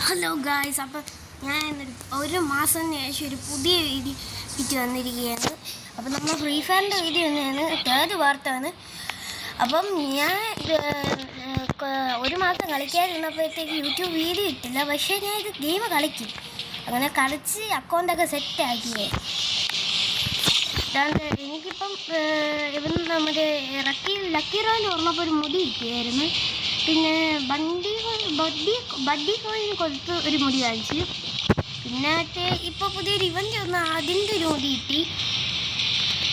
Hello guys, അപ്പം ഞാൻ ഒരു മാസത്തിന് ശേഷം ഒരു പുതിയ വീഡിയോ ഇട്ട് വന്നിരിക്കുകയാണ്. അപ്പം നമ്മൾ ഫ്രീ ഫയറിൻ്റെ വീഡിയോ തന്നെയാണ്, തേർഡ് പാർട്ടാണ്. അപ്പം ഞാൻ ഒരു മാസം കളിക്കാതിരുന്നപ്പോഴത്തേക്ക് യൂട്യൂബ് വീഡിയോ ഇട്ടില്ല. പക്ഷേ ഞാൻ ഇത് ഗെയിം കളിക്കും. അങ്ങനെ കളിച്ച് അക്കൗണ്ടൊക്കെ സെറ്റാക്കിയേ. എനിക്കിപ്പം നമ്മുടെ ലക്കി റോയിൻ്റെ ഓർമ്മപ്പോൾ ഒരു മുടി കിട്ടിയായിരുന്നു. പിന്നെ ബഡ്ഡി കോയിന് കൊടുത്ത് ഒരു മുടി കാണിച്ചു. പിന്നെ ഇപ്പോൾ പുതിയൊരു ഇവൻ്റ് വന്ന് അതിൻ്റെ ഒരു മുടി കിട്ടി.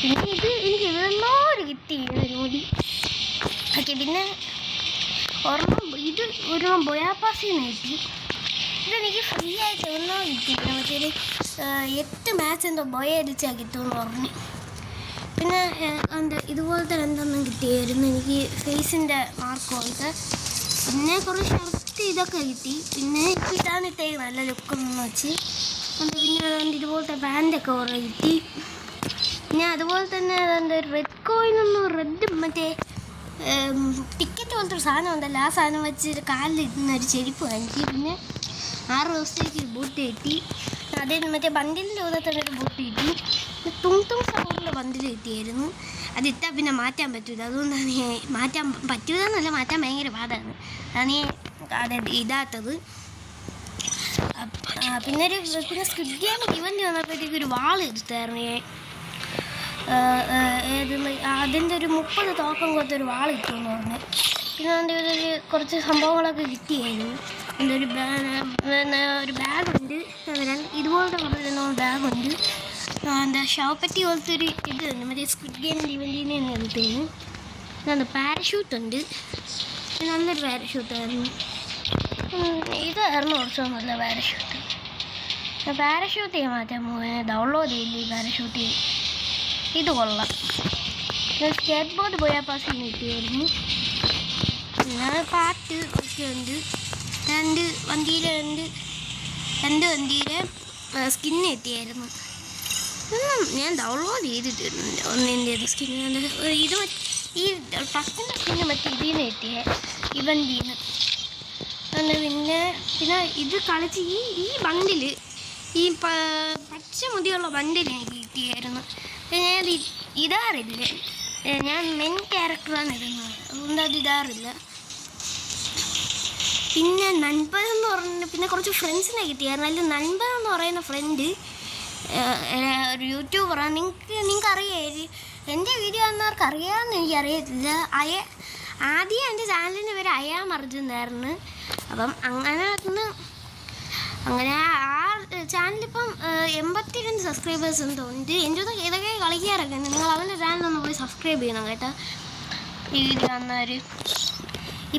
പിന്നെ ഇത് എനിക്ക് എവിടെന്നോട് കിട്ടി ഒരു മുടി. ഓക്കെ, പിന്നെ ഇത് ഒരു ബൊയാപ്പാസിൽ നിന്ന് കിട്ടി. ഇതെനിക്ക് ഫ്രീ ആയിട്ട് ഒന്നോ കിട്ടി. മറ്റൊരു 8 മാച്ച് എന്തോ ബൊയ അടിച്ചാൽ കിട്ടുമെന്ന് പറഞ്ഞു. പിന്നെ ഇതുപോലത്തെ രണ്ടെണ്ണം കിട്ടിയായിരുന്നു എനിക്ക്, ഫേസിൻ്റെ മാർക്കോ ഇത്. പിന്നെ കുറേ ഷർട്ട് ഇതൊക്കെ കിട്ടി. പിന്നെ ഇപ്പോൾ ഇതാണ് ഇട്ടേക്ക് നല്ല ലുക്കൊന്നും വെച്ച്. പിന്നെ ഇതുപോലത്തെ പാൻറ്റൊക്കെ കുറേ കിട്ടി. പിന്നെ അതുപോലെ തന്നെ ഒരു റെഡ് കോയിനൊന്നും റെഡ് മറ്റേ ടിക്കറ്റ് പോലത്തെ ഒരു സാധനം ഉണ്ടല്ലോ, ആ സാധനം വെച്ച് കാലിൽ ഇടുന്ന ഒരു ചെരുപ്പ് വാങ്ങിച്ചു. പിന്നെ 6 ദിവസത്തേക്ക് ഒരു ബൂട്ട് കിട്ടി. അതേ മറ്റേ ബണ്ടിലിൻ്റെ കൂടെ തന്നെ ഒരു ബൂട്ട് കിട്ടി. തും സൗണ്ടിലുള്ള ബണ്ടിൽ കിട്ടിയായിരുന്നു. അതിട്ടാൽ പിന്നെ മാറ്റാൻ പറ്റില്ല. അതുകൊണ്ടാണ് മാറ്റാൻ പറ്റൂലെന്നല്ല, മാറ്റാൻ ഭയങ്കര പാടാണ്. അതാണ് അത് ഇടാത്തത്. പിന്നെ സ്ക്വിഡ് ഗെയിം ഇവൻ്റ് വന്നപ്പോഴത്തേക്ക് ഒരു വാൾ എടുത്തായിരുന്നു. അതിൻ്റെ ഒരു 30 തോക്കം കൊടുത്തൊരു വാൾ കിട്ടുമെന്ന് പറഞ്ഞു. പിന്നെ അതിൻ്റെ കുറച്ച് സംഭവങ്ങളൊക്കെ കിട്ടിയായിരുന്നു. എൻ്റെ ഒരു ബാഗുണ്ട്, ഇതുപോലത്തെ കുറച്ച് ബാഗുണ്ട്. ഷവപ്പെട്ടി പോലത്തെ ഒരു ഇതുണ്ട്, മറ്റേ സ്ക്വിഡ് ഗെയിമിൻ്റെ ഇവൻ്റിന് തന്നെ എടുത്തേന്. പാരഷൂട്ടുണ്ട്, നല്ലൊരു പാരഷൂട്ടായിരുന്നു. ഇതായിരുന്നു കുറച്ച് നല്ല പാരഷൂട്ട്. പാരഷൂട്ട് ചെയ്യാൻ മാറ്റാൻ ഡൗൺലോഡ് ചെയ്യില്ല ഈ പാരഷൂട്ട്. ഇത് കൊള്ളാം. സ്കേറ്റ് ബോർഡ് ബൊയാപ്പാസിൽ കിട്ടിയായിരുന്നു. പിന്നെ പാട്ട് ഒക്കെ ഉണ്ട്. രണ്ട് വണ്ടിയിലെ സ്കിന്ന് കിട്ടിയായിരുന്നു. ഞാൻ ഡൗൺലോഡ് ചെയ്തിട്ടുണ്ട് ഒന്നിൻ്റെ സ്കിന്ന്. ഇത് ഈ ട്രക്കിൻ്റെ സ്കിന്ന് മറ്റേ ഇതിൽ നിന്ന് കിട്ടിയ ഇവൻ്റിൽ നിന്ന്. പിന്നെ ഇത് കളിച്ച് ഈ ബണ്ടിൽ ഈ പച്ച മുടിയുള്ള ബണ്ടിൽ എനിക്ക് കിട്ടിയായിരുന്നു. ഞാൻ ഇടാറില്ല, ഞാൻ മെയിൻ ക്യാരക്ടറാണ് ഇടുന്നത്, അതുകൊണ്ട് അത് ഇടാറില്ല. പിന്നെ നൻപതെന്ന് പറഞ്ഞ പിന്നെ കുറച്ച് ഫ്രണ്ട്സിനെ കിട്ടിയായിരുന്നു. അതിൽ നൻപതെന്ന് പറയുന്ന ഫ്രണ്ട് ഒരു യൂട്യൂബറാണ്. നിങ്ങൾക്ക് അറിയാമായിരിക്കും, എൻ്റെ വീഡിയോ വന്നവർക്ക് അറിയാമെന്ന് എനിക്കറിയത്തില്ല. ആദ്യം എൻ്റെ ചാനലിൻ്റെ പേര് അയാം അർജുനായിരുന്നു. അപ്പം അങ്ങനെ ആ ചാനലിപ്പം 82 സബ്സ്ക്രൈബേഴ്സ് ഉണ്ട്. എൻ്റെ ഇതൊക്കെ കളിക്കാറൊക്കെ ഉണ്ട്. നിങ്ങൾ അവൻ്റെ ചാനലൊന്ന് പോയി സബ്സ്ക്രൈബ് ചെയ്യണം കേട്ടോ. ഈ വീഡിയോ വന്നവർ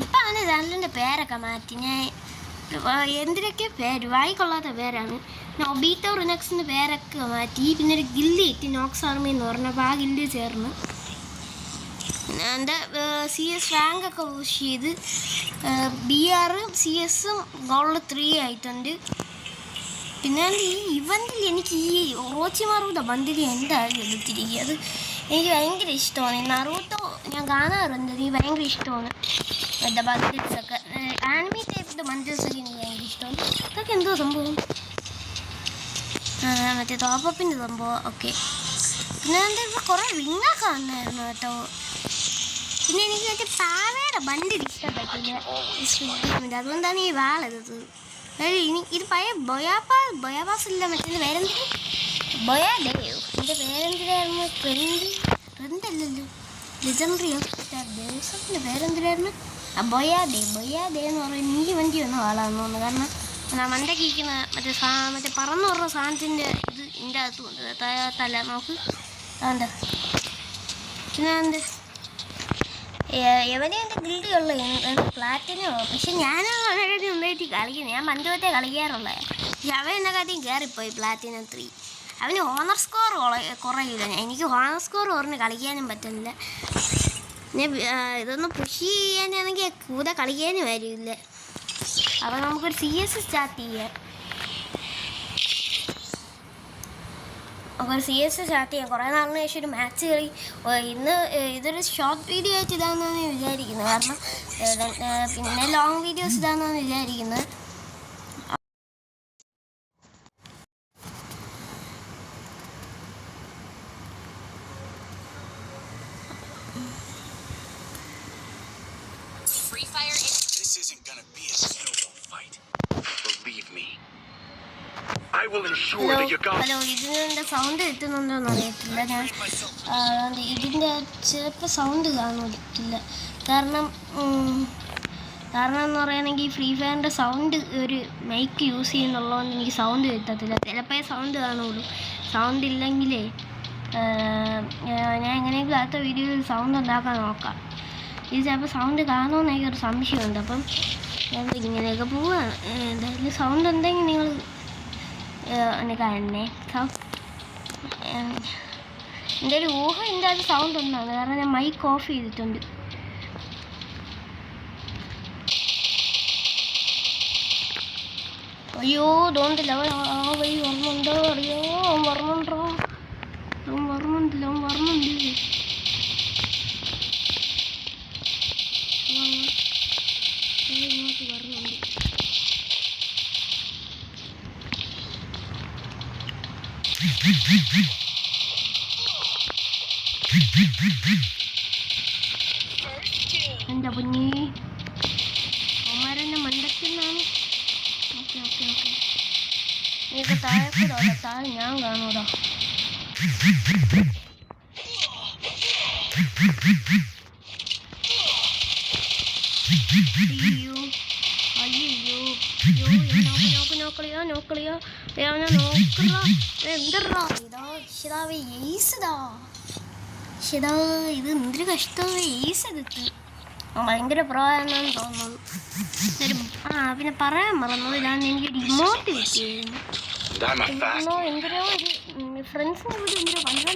ഇപ്പം അവൻ്റെ ചാനലിൻ്റെ പേരൊക്കെ മാറ്റി. ഞാൻ എന്തിനൊക്കെ പേര് വായിക്കൊള്ളാത്ത പേരാണ്. ഒബീറ്റോ റിനക്സിൻ്റെ പേരൊക്കെ മാറ്റി. പിന്നെ ഒരു ഗില്ലി ഇട്ട് നോക്സ് ആർമി എന്ന് പറഞ്ഞപ്പോൾ ആ ഗില്ലി ചേർന്ന് എൻ്റെ CS റാങ്കൊക്കെ പുഷ് ചെയ്ത് BR CS ഗോൾഡ് 3 ആയിട്ടുണ്ട്. പിന്നെ ഈ ഇവൻ്റിൽ എനിക്ക് ഈ ഓച്ചിമാറുടെ ബണ്ടിൽ എന്തായാലും എടുത്തിരിക്കുക. അത് എനിക്ക് ഭയങ്കര ഇഷ്ടമാണ്. നറൂട്ടോ ഞാൻ കാണാറുണ്ട്, എനിക്ക് ഭയങ്കര ഇഷ്ടമാണ്. എൻ്റെ ബണ്ടിൽസൊക്കെ ആനിമി ടൈപ്പിൻ്റെ ബണ്ടിൽസൊക്കെ എനിക്ക് ഭയങ്കര ഇഷ്ടമാണ്. ഇതൊക്കെ എന്തോ സംഭവം, മറ്റേ ടോപ്പപ്പിൻ്റെ സംഭവം. ഓക്കെ, പിന്നെ എൻ്റെ ഇപ്പോൾ കുറേ വിങ്ങൊക്കെ വന്നായിരുന്നു കേട്ടോ. പിന്നെ എനിക്ക് മറ്റേ പാവയുടെ ബണ്ടിൽ ഇഷ്ടപ്പെട്ടില്ല സ്ക്വിഡ്, അതുകൊണ്ടാണ് ഈ വാളെടുത്തത്. ഇത് പഴയ ബൊയാപ്പാസ് ഇല്ല, മറ്റേ പേരെന്തിന് ബൊയാദേവ്. എൻ്റെ പേരെന്തിനായിരുന്നു? ഫ്രണ്ടല്ലല്ലോ, ലെജൻഡറി ദേവസ്വത്തിൻ്റെ പേരെന്തിനായിരുന്നു? ബൊയാദേവ് എന്ന് പറയുന്നത് എനിക്ക് വണ്ടി വന്ന ആളാണെന്ന് തോന്നുന്നു. കാരണം മണ്ടയ്ക്ക് ഇരിക്കുന്ന മറ്റേ പറന്നു പറഞ്ഞ സാധനത്തിൻ്റെ ഇത് ഇതിൻ്റെ അകത്ത് തല നോക്ക്. എന്താ പിന്നെ എവനെ എൻ്റെ ഗിൽഡിയുള്ള പ്ലാറ്റിനോ. പക്ഷെ ഞാൻ അവനെക്കാട്ടി നന്നായിട്ട് കളിക്കുന്നത്, ഞാൻ പണ്ടുപറ്റേ കളിക്കാറുള്ള. പക്ഷെ അവൻ എന്നെക്കാട്ടിയും കയറിപ്പോയി പ്ലാറ്റിനം 3. അവന് ഹോണർ സ്കോർ കുറയില്ല. എനിക്ക് ഹോണർ സ്കോർ പറഞ്ഞ് കളിക്കാനും പറ്റുന്നില്ല. പിന്നെ ഇതൊന്ന് പുഷ് ചെയ്യാനാണെങ്കിൽ കൂടെ കളിക്കാനും വരില്ല. അപ്പോൾ നമുക്കൊരു CS സ്റ്റാർട്ട് ചെയ്യാം. കുറേ നാളിന് ശേഷം ഒരു മാച്ച് കളി. ഇതൊരു ഷോർട്ട് വീഡിയോ ആയിട്ട് ഇതാണെന്നാണ് വിചാരിക്കുന്നത്. കാരണം പിന്നെ ലോങ് വീഡിയോസ് ഇതാണെന്നാണ് വിചാരിക്കുന്നത്. isn't gonna be a snowball fight. Believe me. I will ensure that your God. Hello ഇതിൻ്റെ സൗണ്ട് എത്തുന്നുണ്ടോയെന്ന് അറിയത്തില്ല. ഞാൻ ഇതിൻ്റെ ചിലപ്പോൾ സൗണ്ട് കാണത്തില്ല. കാരണം എന്ന് പറയുകയാണെങ്കിൽ ഫ്രീ ഫയറിൻ്റെ സൗണ്ട് ഒരു മൈക്ക് യൂസ് ചെയ്യുന്നുള്ളതുകൊണ്ട് എനിക്ക് സൗണ്ട് കിട്ടത്തില്ല. ചിലപ്പോൾ സൗണ്ട് കാണുള്ളൂ. സൗണ്ട് ഇല്ലെങ്കിലേ ഞാൻ എങ്ങനെയെങ്കിലും അടുത്ത വീഡിയോയിൽ സൗണ്ട് ഉണ്ടാക്കാൻ നോക്കാം. ഇത് ചിലപ്പോൾ സൗണ്ട് കാണുമെന്ന് എനിക്കൊരു സംശയമുണ്ട്. അപ്പം ഇങ്ങനെയൊക്കെ പോവുകയാണ്. എന്തായാലും സൗണ്ട് ഉണ്ടെങ്കിൽ നിങ്ങൾ കാണണേ. എൻ്റെ ഒരു ഊഹം എൻ്റെ അത് സൗണ്ട് ഒന്നാണ്. കാരണം ഞാൻ മൈക്ക് ഓഫ് ചെയ്തിട്ടുണ്ട്. അയ്യോ തോന്നുന്നില്ല അവൻ വഴി വരുന്നുണ്ടോ അറിയോ. അവൻ വരുന്നുണ്ടോ? അവൻ വരുന്നുണ്ട്. ഇങ്ങോട്ട് വരുന്നുണ്ട്. എൻ്റെ പൊന്നി അവന്മാരെന്നെ മണ്ടയ്ക്കുന്നാണ്. ഓക്കെ നീക്ക് താഴെ കൂടാ. താഴെ ഞാൻ കാണൂടാ. ഇത് എന്തൊരു കഷ്ടമാണ്. ഈസെടുത്ത് ഭയങ്കര പ്രായമാണെന്ന് തോന്നുന്നു. പിന്നെ പറയാൻ മറന്നു. ഞാൻ എനിക്കൊരു ഇമോട്ട് കിട്ടിയായിരുന്നു. എന്തിനോ ഒരു ഫ്രണ്ട്സിനെ കൂടി എന്തിനോ 12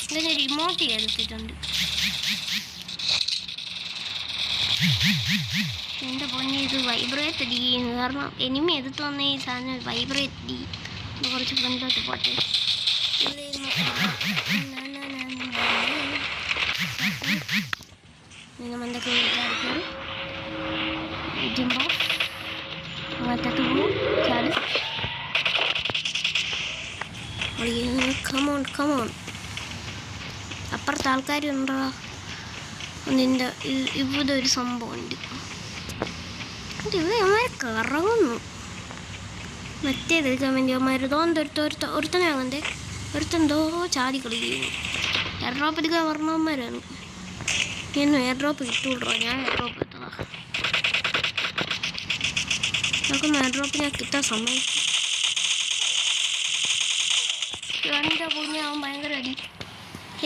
ഇതിനൊരു ഇമോട്ട് ചെയ്തിട്ടുണ്ട്. എൻ്റെ പൊന്നി ഇത് വൈബ്രേറ്റ് അടിക്കുന്നു. കാരണം എനിമി എടുത്ത് വന്ന ഈ സാധനം വൈബ്രേറ്റ് അടി. കുറച്ച് ഫ്രണ്ടിലോട്ട് പോട്ടെ. എന്തൊക്കെ വിചാരിക്കും അങ്ങനത്തെ പോവും ചാടി. കമോൺ അപ്പുറത്തെ ആൾക്കാരുണ്ടോ? നിൻ്റെ ഇവിടെ ഒരു സംഭവമുണ്ട്. ഇവിടെ കറങ്ങുന്നു. മറ്റേത് എടുക്കാൻ വേണ്ടി ഒരുത്തനെ അങ്ങനത്തെ ഒരുത്തെന്തോ ചാടി കളിക്കുന്നു. എയർ ഡ്രോപ്പ് എടുക്കാൻ പറഞ്ഞവന്മാരാണ്. എന്നും എയർ ഡ്രോപ്പ് കിട്ടൂട്ടോ. ഞാൻ എയർ ഡ്രോപ്പ് എടുത്തതാ. നോക്കുന്ന എയർ ഡ്രോപ്പ് ഞാൻ കിട്ടാൻ സമയം. എൻ്റെ കുഞ്ഞാവൻ ഭയങ്കര അടി.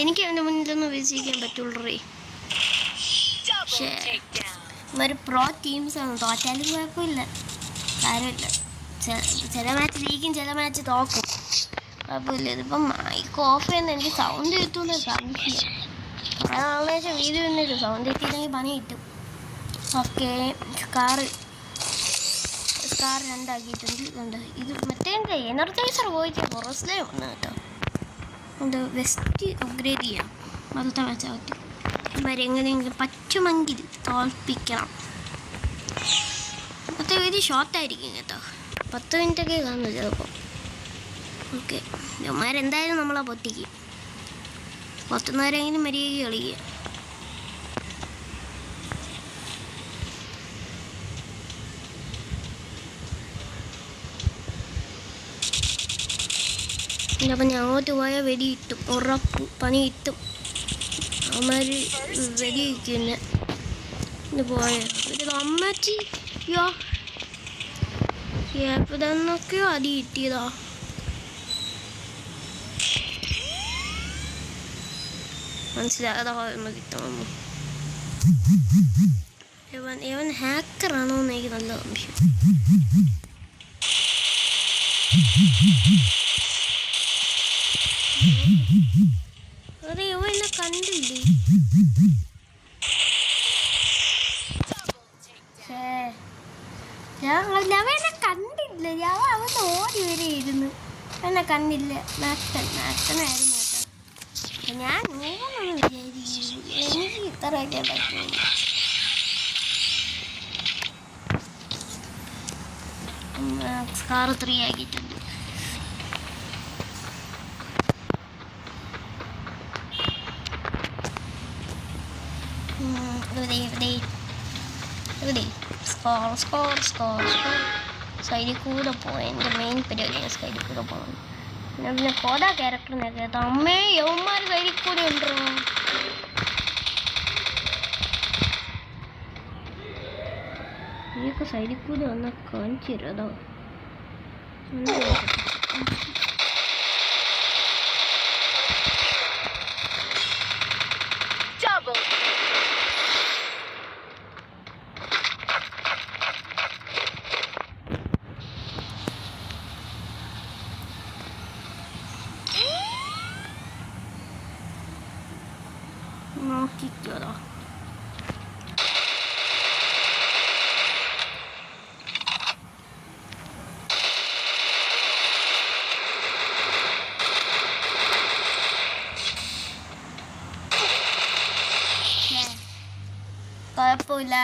എനിക്ക് അവൻ്റെ മുന്നിലൊന്നും വിജയിക്കാൻ പറ്റുള്ളൂ. പക്ഷേ ഒരു പ്രോ ടീംസാണ്. തോറ്റാലും കുഴപ്പമില്ല, കാര്യമില്ല. ചില മാച്ച് ജയിക്കും, ചില മാച്ച് തോക്കും, കുഴപ്പമില്ല. ഇതിപ്പം മൈക്ക് ഓഫ് ചെയ്യുന്ന എനിക്ക് സൗണ്ട് കിട്ടുമെന്ന് സംശയം. കുറേ നാളിന് ശേഷം വീഡിയോ തന്നെയൊരു സൗണ്ട് കിട്ടിയില്ലെങ്കിൽ പണി കിട്ടും. ഓക്കെ സ്കാർ 2 ആക്കിയിട്ടുണ്ട്. ഇത് മറ്റേ എനർജൈസർ പോയിട്ട് ഫോറസ്റ്റിലേ വന്നു കേട്ടോ. അത് വെസ്റ്റ് അപ്ഗ്രേഡ് ചെയ്യാം. മൊത്തത്തെ വെച്ചാൽ പറ്റും. ഇവരെങ്ങനെയെങ്കിലും പറ്റുമെങ്കിൽ തോൽപ്പിക്കണം. മൊത്തം വീഡിയോ ഷോർട്ടായിരിക്കും കേട്ടോ. 10 മിനിറ്റൊക്കെ കാണുന്നു ചിലപ്പോൾ. ഓക്കെ ഇവന്മാരെന്തായാലും നമ്മളെ പൊത്തിക്കും. പുറത്തുനിന്നവരെങ്കിലും മര്യാദയ്ക്ക് കളിക്കുക. അപ്പം ഞാൻ അങ്ങോട്ട് പോയാൽ വെടി കിട്ടും, ഉറപ്പ് പണി കിട്ടും. അവന്മാർ വെടി വയ്ക്കുന്ന ഇത് പോയാൽ ഒരു അമ്മച്ചി എവിടെന്നൊക്കെയോ അടി കിട്ടിയതാ. മനസ്സിലാകാതെ കിട്ടുന്നു. ഇവൻ ഹാക്കറാണോ എന്ന് എനിക്ക് നല്ല സംശയം. അതെ ഇവ എന്നെ കണ്ടില്ലേ? ഞാൻ എന്നെ കണ്ടില്ല. ഞാൻ അവൻ ഓടി വരെ ഇരുന്നു. എന്നെ കണ്ടില്ല. മാക്ടനായിരുന്നു കേട്ടോ. ഞാൻ നൂറൊന്നും വിചാരിച്ചു എനിക്ക് ഇത്രയൊക്കെ പറ്റുള്ളൂ. സ്കാർ 3 ആക്കിയിട്ടുണ്ട്. സ്കോർ. സൈഡിൽ കൂടെ പോയി എൻ്റെ മെയിൻ പരിപാടിയാണ് സൈഡിൽ കൂടെ പോകുന്നത്. പിന്നെ കോടാ ക്യാരക്ടറിനെ കേട്ടോ അമ്മേ യവന്മാർ സൈഡിൽ കൂടെ ഉണ്ടോ. നീയൊക്കെ സൈഡിൽ കൂടെ വന്ന് കാണിച്ചു തരാതോ. നോക്കിക്കോളോ. കുഴപ്പമില്ല.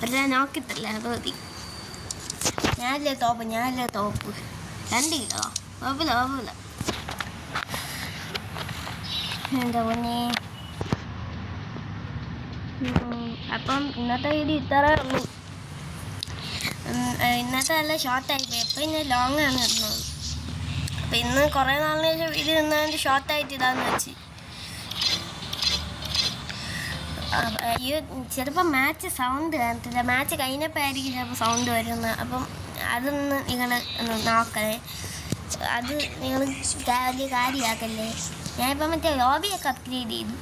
ഒരു നോക്കിത്തല്ല അത് മതി. ഞാനല്ലേ തോപ്പ്. 2 കിലോ. കുഴപ്പമില്ല. എന്താ പൊന്നെ. അപ്പം ഇന്നത്തെ വീഡിയോ ഇത്രേ ഉള്ളൂ. ഇന്നത്തെ നല്ല ഷോർട്ടായിപ്പോയി. എപ്പം ഞാൻ ലോങ് ആണ് ഇടുന്നത്. അപ്പം ഇന്ന് കുറേ നാളിന് ശേഷം വീഡിയോ ഇന്നതിൻ്റെ ഷോർട്ടായിട്ട് ഇടാന്ന് വെച്ച്. ചിലപ്പോൾ മാച്ച് സൗണ്ട് കാണത്തില്ല. മാച്ച് കഴിഞ്ഞപ്പോഴായിരിക്കും ചിലപ്പോൾ സൗണ്ട് വരുന്നത്. അപ്പം അതൊന്ന് നിങ്ങൾ ഒന്ന് നോക്കണേ. അത് നിങ്ങൾ വലിയ കാര്യമാക്കല്ലേ. ഞാനിപ്പോൾ മറ്റേ ലോബിയൊക്കെ അപ്ഗ്രേഡ് ചെയ്തു.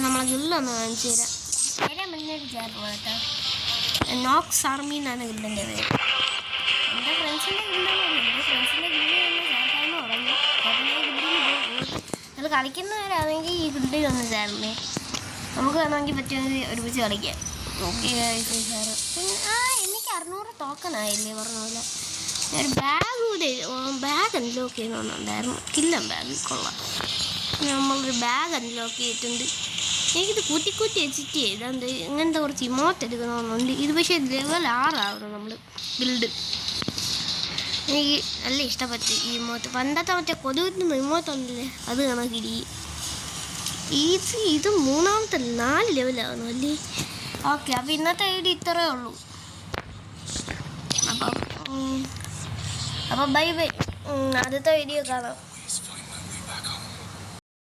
നമ്മളെ ഗില്ലൊന്ന് കാണിച്ചു തരാം. വളരെ മുന്നോട്ട് ചേർന്ന് കേട്ടോ. നോക്സ് ആർമി എന്നാണ് ഗില്ലിൻ്റെ പേര്. എൻ്റെ ഫ്രണ്ട്സിൻ്റെ ഗില്ല് ചേർക്കാമെന്ന് പറഞ്ഞു. അത് കളിക്കുന്നവരാണെങ്കിൽ ഈ ഗിൽഡിൽ ഒന്ന് ചേർന്നേ. നമുക്ക് വേണമെങ്കിൽ പറ്റുമെങ്കിൽ ഒരുമിച്ച് കളിക്കാം. Okay sir. പിന്നെ എനിക്ക് 600 ടോക്കണായില്ലേ പറഞ്ഞ പോലെ. ഒരു ബാഗ് അൺലോക്ക് ചെയ്യുന്നുണ്ടായിരുന്നു. കില്ലം ബാഗ് കൊള്ളാം. നമ്മളൊരു ബാഗ് അൺലോക്ക് ചെയ്തിട്ടുണ്ട്. എനിക്കിത് കൂട്ടി വെച്ചിട്ട് ചെയ്താൽ ഇങ്ങനത്തെ കുറച്ച് ഇമോട്ട് എടുക്കണമെന്നുണ്ട്. ഇത് പക്ഷേ ലെവൽ 6 ആവണം നമ്മൾ ബിൽഡ്. എനിക്ക് നല്ല ഇഷ്ടപ്പെട്ടു ഈ ഇമോട്ട്. പണ്ടത്തെ മറ്റേ കൊതുകിന് ഇമോട്ട് ഉണ്ടല്ലേ അത് കണക്കിരി. ഇത് 3ാമത്തെ 4 ലെവലാവുന്നു അല്ലേ. ഓക്കെ അപ്പോൾ ഇന്നത്തെ വീഡിയോ ഇത്രയേ ഉള്ളൂ. അപ്പം ബൈ. അടുത്ത വീഡിയോ കാണാം.